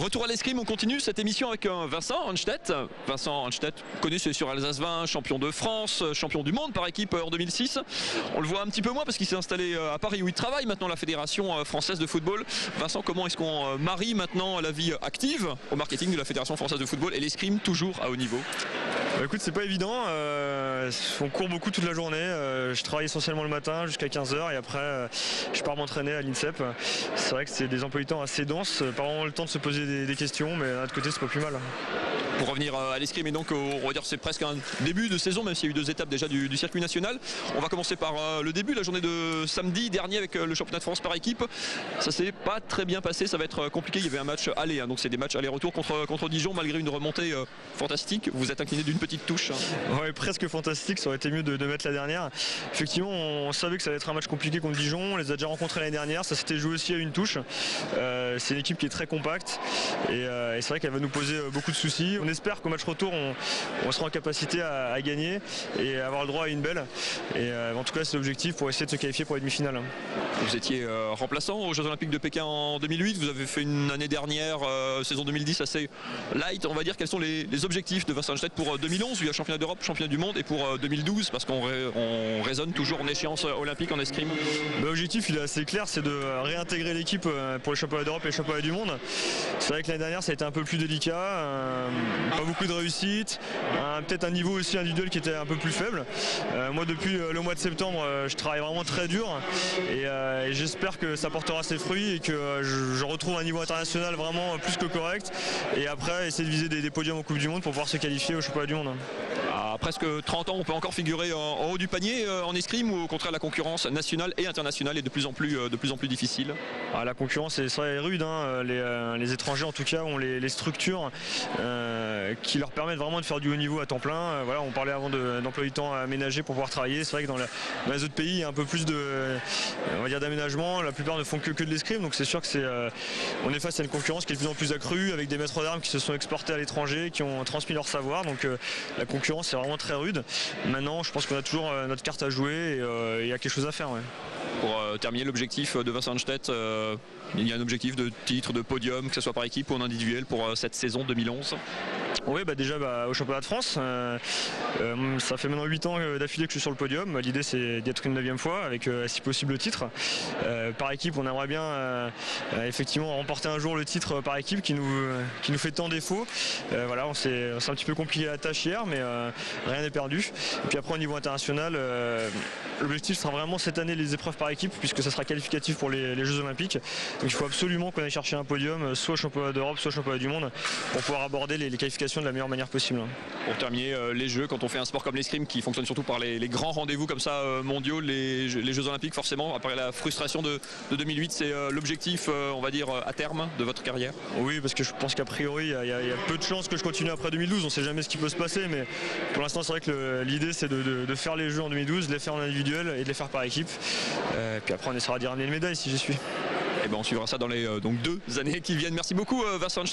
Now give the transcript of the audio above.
Retour à l'escrime, on continue cette émission avec Vincent Hanstedt. Vincent Hanstedt, connu sur Alsace 20, champion de France, champion du monde par équipe en 2006. On le voit un petit peu moins parce qu'il s'est installé à Paris où il travaille maintenant la Fédération française de football. Vincent, comment est-ce qu'on marie maintenant la vie active au marketing de la Fédération française de football et l'escrime toujours à haut niveau? Écoute, c'est pas évident, on court beaucoup toute la journée, je travaille essentiellement le matin jusqu'à 15 h et après je pars m'entraîner à l'INSEP. C'est vrai que c'est des emplois du temps assez denses, pas vraiment le temps de se poser des questions, mais d'un autre côté c'est pas plus mal. Pour revenir à l'escrime, et donc on va dire c'est presque un début de saison, même s'il y a eu 2 étapes déjà du circuit national. On va commencer par le début, la journée de samedi dernier avec le championnat de France par équipe. Ça s'est pas très bien passé, ça va être compliqué. Il y avait un match aller, donc c'est des matchs aller-retour contre Dijon, malgré une remontée fantastique. Vous êtes incliné d'une petite touche. Ouais, presque fantastique, ça aurait été mieux de mettre la dernière. Effectivement, on savait que ça allait être un match compliqué contre Dijon, on les a déjà rencontrés l'année dernière, ça s'était joué aussi à une touche. C'est une équipe qui est très compacte et c'est vrai qu'elle va nous poser beaucoup de soucis. On espère qu'au match retour, on sera en capacité à gagner et avoir le droit à une belle. Et en tout cas, c'est l'objectif pour essayer de se qualifier pour les demi-finales. Vous étiez remplaçant aux Jeux Olympiques de Pékin en 2008. Vous avez fait une année dernière, saison 2010, assez light. On va dire quels sont les objectifs de Vincent Hanstedt pour 2011, où il y a championnat d'Europe, championnat du monde, et pour 2012, parce qu'on raisonne toujours en échéance olympique en escrime. L'objectif, il est assez clair, c'est de réintégrer l'équipe pour les championnats d'Europe et les championnats du monde. C'est vrai que l'année dernière, ça a été un peu plus délicat, pas beaucoup de réussite, peut-être un niveau aussi individuel qui était un peu plus faible. Moi, depuis le mois de septembre, je travaille vraiment très dur et j'espère que ça portera ses fruits et que je retrouve un niveau international vraiment plus que correct. Et après, essayer de viser des podiums en Coupe du Monde pour pouvoir se qualifier au championnat du monde. À presque 30 ans, on peut encore figurer en haut du panier en escrime, ou au contraire la concurrence nationale et internationale est de plus en plus difficile? La concurrence est rude, les étrangers en tout cas ont les structures qui leur permettent vraiment de faire du haut niveau à temps plein. On parlait avant d'emploi du temps aménagé pour pouvoir travailler. C'est vrai que dans les autres pays, il y a un peu plus d'aménagement. La plupart ne font que de l'escrime, donc c'est sûr que on est face à une concurrence qui est de plus en plus accrue, avec des maîtres d'armes qui se sont exportés à l'étranger, qui ont transmis leur savoir. Donc la concurrence est vraiment très rude. Maintenant, je pense qu'on a toujours notre carte à jouer et il y a quelque chose à faire. Ouais. Pour terminer, l'objectif de Vincent Hanstedt, il y a un objectif de titre, de podium, que ce soit par équipe ou en individuel pour cette saison 2011? Oui, déjà au championnat de France. Ça fait maintenant 8 ans d'affilée que je suis sur le podium. L'idée, c'est d'être une 9e fois avec si possible le titre. Par équipe, on aimerait bien effectivement remporter un jour le titre par équipe qui nous fait tant défaut. C'est un petit peu compliqué la tâche hier, mais rien n'est perdu. Et puis après, au niveau international, l'objectif sera vraiment cette année les épreuves par équipe, puisque ça sera qualificatif pour les Jeux Olympiques. Donc il faut absolument qu'on aille chercher un podium, soit au championnat d'Europe, soit au championnat du monde, pour pouvoir aborder les qualifications de la meilleure manière possible. Pour terminer, les Jeux, quand on fait un sport comme l'escrime qui fonctionne surtout par les grands rendez-vous comme ça mondiaux, les Jeux Olympiques, forcément, après la frustration de 2008, c'est l'objectif, on va dire, à terme de votre carrière? Oui, parce que je pense qu'a priori, il y a peu de chances que je continue après 2012. On ne sait jamais ce qui peut se passer, mais pour l'instant, c'est vrai que l'idée, c'est de faire les Jeux en 2012, de les faire en individuel et de les faire par équipe. Puis après, on essaiera d'y ramener une médaille si j'y suis. Et on suivra ça dans les 2 années qui viennent. Merci beaucoup, Vincent.